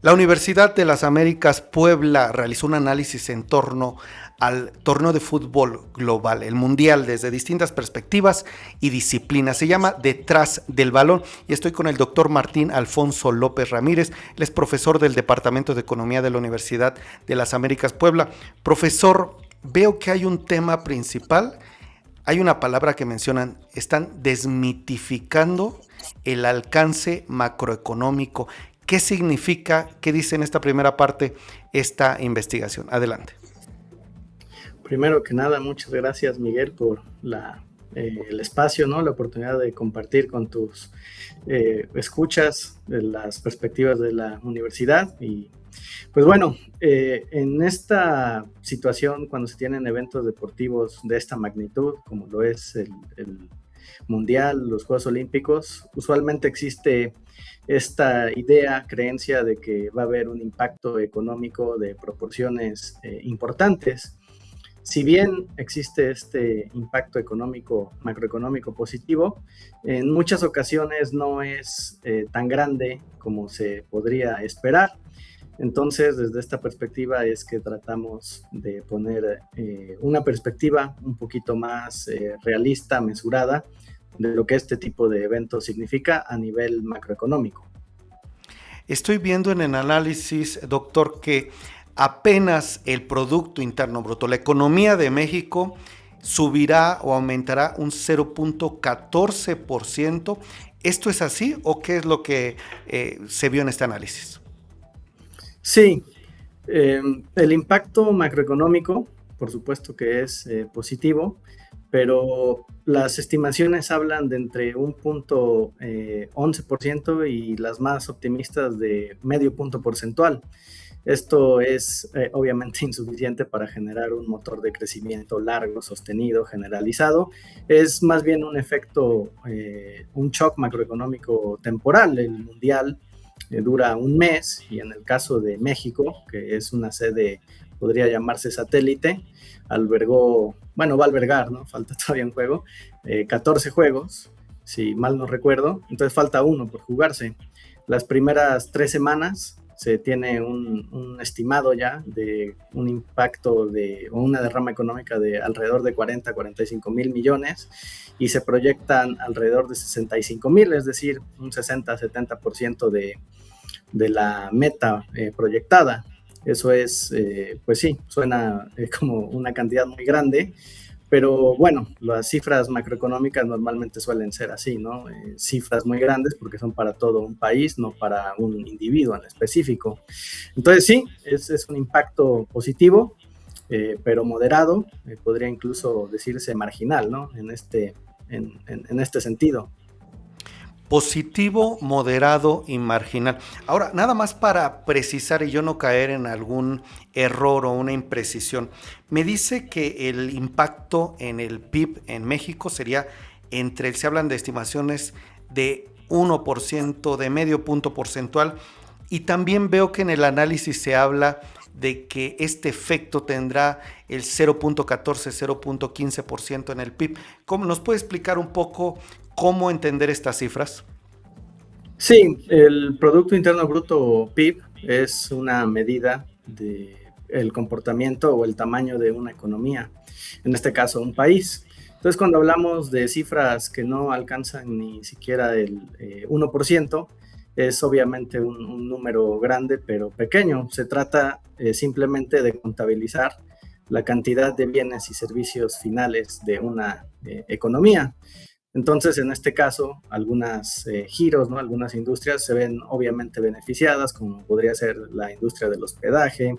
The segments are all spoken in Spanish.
La Universidad de las Américas Puebla realizó un análisis en torno al torneo de fútbol global, el mundial, desde distintas perspectivas y disciplinas. Se llama Detrás del Balón y estoy con el doctor Martín Alfonso López Ramírez. Él es profesor del Departamento de Economía de la Universidad de las Américas Puebla. Profesor, veo que hay un tema principal. Hay una palabra que mencionan, están desmitificando el alcance macroeconómico. ¿Qué significa, qué dice en esta primera parte esta investigación? Adelante. Primero que nada, muchas gracias, Miguel, por el espacio, ¿no? La oportunidad de compartir con tus escuchas de las perspectivas de la universidad. Y pues bueno, en esta situación, cuando se tienen eventos deportivos de esta magnitud, como lo es el Mundial, los Juegos Olímpicos, usualmente existe esta idea, creencia de que va a haber un impacto económico de proporciones importantes. Si bien existe este impacto económico, macroeconómico positivo, en muchas ocasiones no es tan grande como se podría esperar. Entonces, desde esta perspectiva es que tratamos de poner una perspectiva un poquito más realista, mesurada, de lo que este tipo de eventos significa a nivel macroeconómico. Estoy viendo en el análisis, doctor, que apenas el Producto Interno Bruto, la economía de México, subirá o aumentará un 0.14%. ¿Esto es así o qué es lo que se vio en este análisis? Sí, el impacto macroeconómico, por supuesto que es positivo, pero las estimaciones hablan de entre un punto 11% y las más optimistas de medio punto porcentual. Esto es obviamente insuficiente para generar un motor de crecimiento largo, sostenido, generalizado. Es más bien un efecto, un shock macroeconómico temporal. El mundial dura un mes y en el caso de México, que es una sede, podría llamarse satélite, albergó, bueno, va a albergar, ¿no? Falta todavía un juego, 14 juegos, si mal no recuerdo, entonces falta uno por jugarse. Las primeras 3 semanas se tiene un estimado ya de un impacto o una derrama económica de alrededor de 45 mil millones y se proyectan alrededor de 65 mil, es decir, un 60-70% de la meta proyectada. Eso es, pues sí, suena como una cantidad muy grande, pero bueno, las cifras macroeconómicas normalmente suelen ser así, ¿no? Cifras muy grandes porque son para todo un país, no para un individuo en específico. Entonces sí, es un impacto positivo, pero moderado, podría incluso decirse marginal, ¿no? En este sentido. Positivo, moderado y marginal. Ahora, nada más para precisar y yo no caer en algún error o una imprecisión, me dice que el impacto en el PIB en México sería se hablan de estimaciones de 1%, de medio punto porcentual, y también veo que en el análisis se habla de que este efecto tendrá el 0.14, 0.15% en el PIB. ¿Cómo nos puede explicar un poco cómo entender estas cifras? Sí, el Producto Interno Bruto PIB es una medida de el comportamiento o el tamaño de una economía, en este caso un país. Entonces, cuando hablamos de cifras que no alcanzan ni siquiera el 1%, es obviamente un número grande pero pequeño. Se trata simplemente de contabilizar la cantidad de bienes y servicios finales de una economía. Entonces, en este caso, algunos giros, ¿no? Algunas industrias se ven obviamente beneficiadas, como podría ser la industria del hospedaje,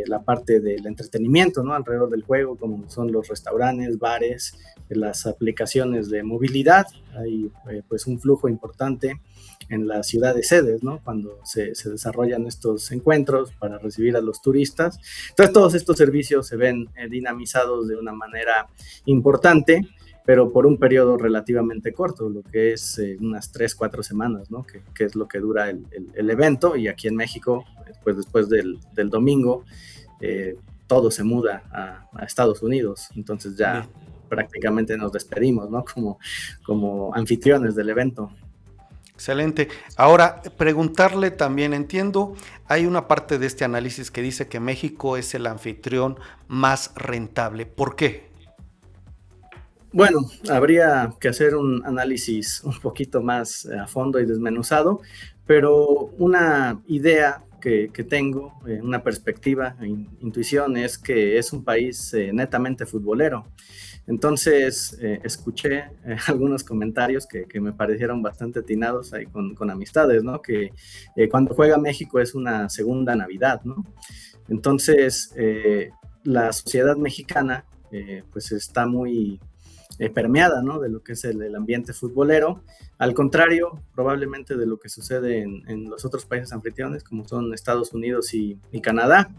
la parte del entretenimiento, ¿no? Alrededor del juego, como son los restaurantes, bares, las aplicaciones de movilidad. Hay pues un flujo importante en las ciudades sedes, ¿no? Cuando se desarrollan estos encuentros para recibir a los turistas. Entonces, todos estos servicios se ven dinamizados de una manera importante, pero por un periodo relativamente corto, lo que es unas 3-4 semanas, ¿no? Que es lo que dura el evento, y aquí en México, pues después del domingo, todo se muda a Estados Unidos, entonces ya Bien. prácticamente nos despedimos, ¿no? Como anfitriones del evento. Excelente. Ahora, preguntarle también, entiendo, hay una parte de este análisis que dice que México es el anfitrión más rentable. ¿Por qué? Bueno, habría que hacer un análisis un poquito más a fondo y desmenuzado, pero una idea que tengo, una perspectiva, intuición, es que es un país netamente futbolero. Entonces, escuché algunos comentarios que me parecieron bastante atinados ahí con amistades, ¿no? Que cuando juega México es una segunda Navidad, ¿no? Entonces, la sociedad mexicana, pues está muy permeada, ¿no? De lo que es el ambiente futbolero, al contrario, probablemente de lo que sucede en los otros países anfitriones, como son Estados Unidos y Canadá.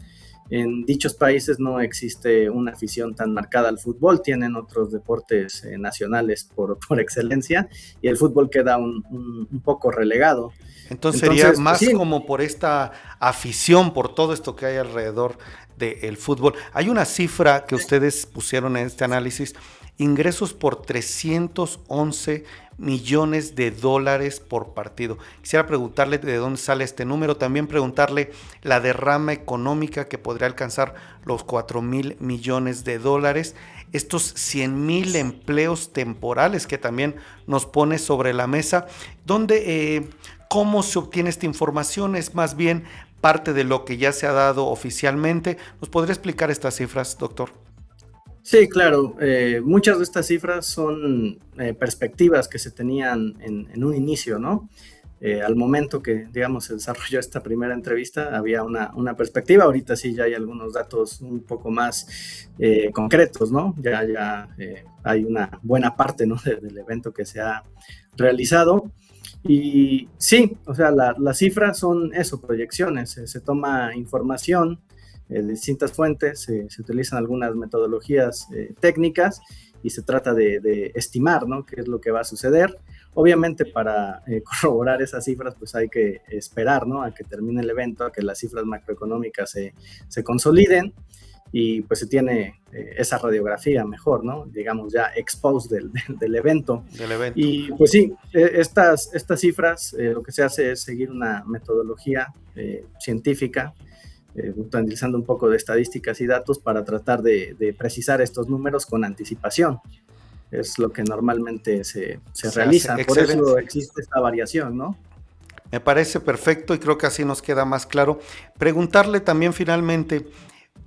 En dichos países no existe una afición tan marcada al fútbol, tienen otros deportes nacionales por excelencia, y el fútbol queda un poco relegado. Entonces sería Pues, más sí. como por esta afición, por todo esto que hay alrededor del fútbol. Hay una cifra que ustedes pusieron en este análisis, ingresos por 311 millones de dólares por partido. Quisiera preguntarle de dónde sale este número, también preguntarle la derrama económica que podría alcanzar los 4,000 millones de dólares, estos 100,000 empleos temporales que también nos pone sobre la mesa, donde ¿cómo se obtiene esta información? Es más bien parte de lo que ya se ha dado oficialmente. ¿Nos podría explicar estas cifras, doctor? Sí, claro. Muchas de estas cifras son perspectivas que se tenían en un inicio, ¿no? Al momento que, digamos, se desarrolló esta primera entrevista, había una perspectiva. Ahorita sí ya hay algunos datos un poco más concretos, ¿no? Ya hay una buena parte, ¿no? del evento que se ha realizado. Y sí, o sea, las cifras son eso, proyecciones. Se toma información de distintas fuentes, se utilizan algunas metodologías técnicas y se trata de estimar, ¿no? Qué es lo que va a suceder. Obviamente para corroborar esas cifras pues hay que esperar, ¿no? A que termine el evento, a que las cifras macroeconómicas se consoliden y pues se tiene esa radiografía mejor, ¿no? Digamos ya exposed del evento. Del evento. Y pues sí, estas cifras lo que se hace es seguir una metodología científica, utilizando un poco de estadísticas y datos para tratar de precisar estos números con anticipación. Es lo que normalmente se realiza. Por eso existe esta variación, ¿no? Me parece perfecto y creo que así nos queda más claro. Preguntarle también finalmente,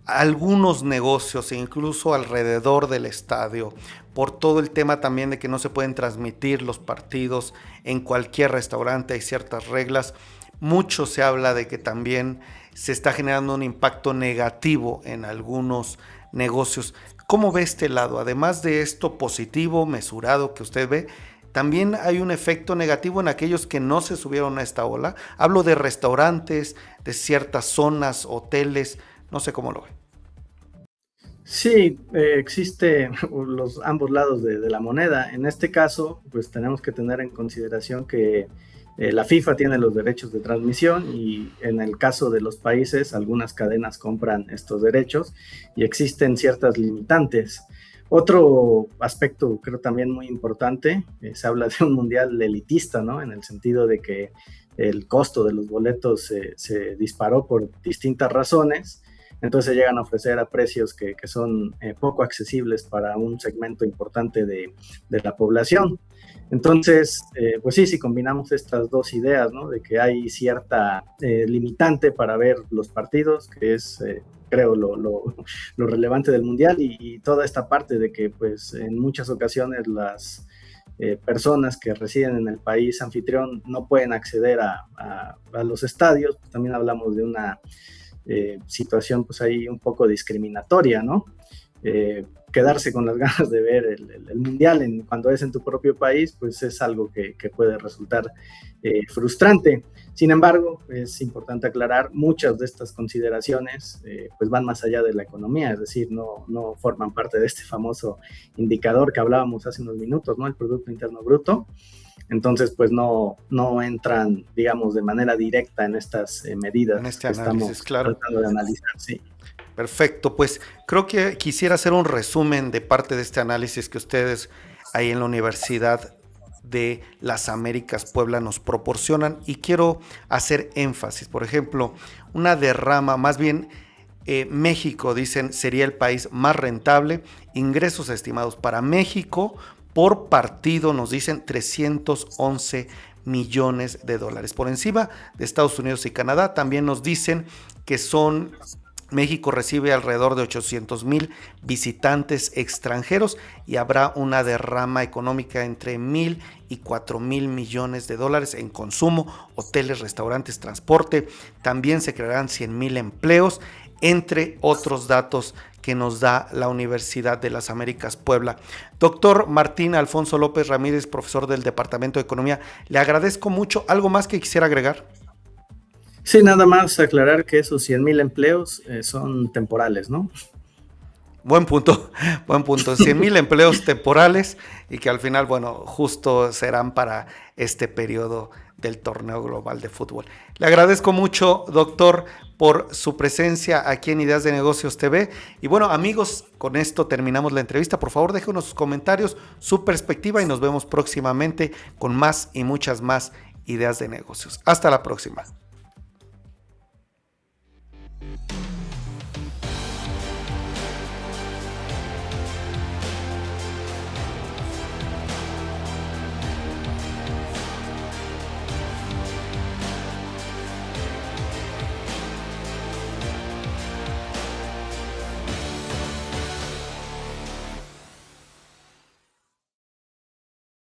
algunos negocios, incluso alrededor del estadio, por todo el tema también de que no se pueden transmitir los partidos en cualquier restaurante, hay ciertas reglas. Mucho se habla de que también se está generando un impacto negativo en algunos negocios. ¿Cómo ve este lado? Además de esto positivo, mesurado que usted ve, también hay un efecto negativo en aquellos que no se subieron a esta ola. Hablo de restaurantes, de ciertas zonas, hoteles, no sé cómo lo ve. Sí, existe ambos lados de la moneda. En este caso, pues tenemos que tener en consideración que la FIFA tiene los derechos de transmisión y en el caso de los países, algunas cadenas compran estos derechos y existen ciertas limitantes. Otro aspecto, creo también muy importante, se habla de un mundial elitista, ¿no? En el sentido de que el costo de los boletos se disparó por distintas razones. Entonces se llegan a ofrecer a precios que son poco accesibles para un segmento importante de la población. Entonces, pues sí, si combinamos estas dos ideas, ¿no? De que hay cierta limitante para ver los partidos, que es, creo, lo relevante del Mundial, y toda esta parte de que, pues, en muchas ocasiones las personas que residen en el país anfitrión no pueden acceder a los estadios, pues también hablamos de una situación pues ahí un poco discriminatoria, ¿no? Quedarse con las ganas de ver el mundial cuando es en tu propio país, pues es algo que puede resultar frustrante. Sin embargo, es importante aclarar, muchas de estas consideraciones pues van más allá de la economía, es decir, no forman parte de este famoso indicador que hablábamos hace unos minutos, ¿no? El Producto Interno Bruto. Entonces, pues no entran, digamos, de manera directa en estas medidas en este que análisis, estamos claro. tratando de analizar, sí. Perfecto, pues creo que quisiera hacer un resumen de parte de este análisis que ustedes ahí en la universidad de las Américas Puebla nos proporcionan. Y quiero hacer énfasis, por ejemplo, una derrama, más bien México, dicen, sería el país más rentable. Ingresos estimados para México por partido, nos dicen 311 millones de dólares. Por encima de Estados Unidos y Canadá. También nos dicen que México recibe alrededor de 800,000 visitantes extranjeros y habrá una derrama económica entre 1,000 y 4,000 millones de dólares en consumo, hoteles, restaurantes, transporte. También se crearán 100,000 empleos, entre otros datos que nos da la Universidad de las Américas Puebla. Doctor Martín Alfonso López Ramírez, profesor del Departamento de Economía, le agradezco mucho. ¿Algo más que quisiera agregar? Sí, nada más aclarar que esos 100,000 empleos son temporales, ¿no? Buen punto, buen punto. 100,000 empleos temporales y que al final, bueno, justo serán para este periodo del torneo global de fútbol. Le agradezco mucho, doctor, por su presencia aquí en Ideas de Negocios TV. Y bueno, amigos, con esto terminamos la entrevista. Por favor, déjenos sus comentarios, su perspectiva y nos vemos próximamente con más y muchas más ideas de negocios. Hasta la próxima.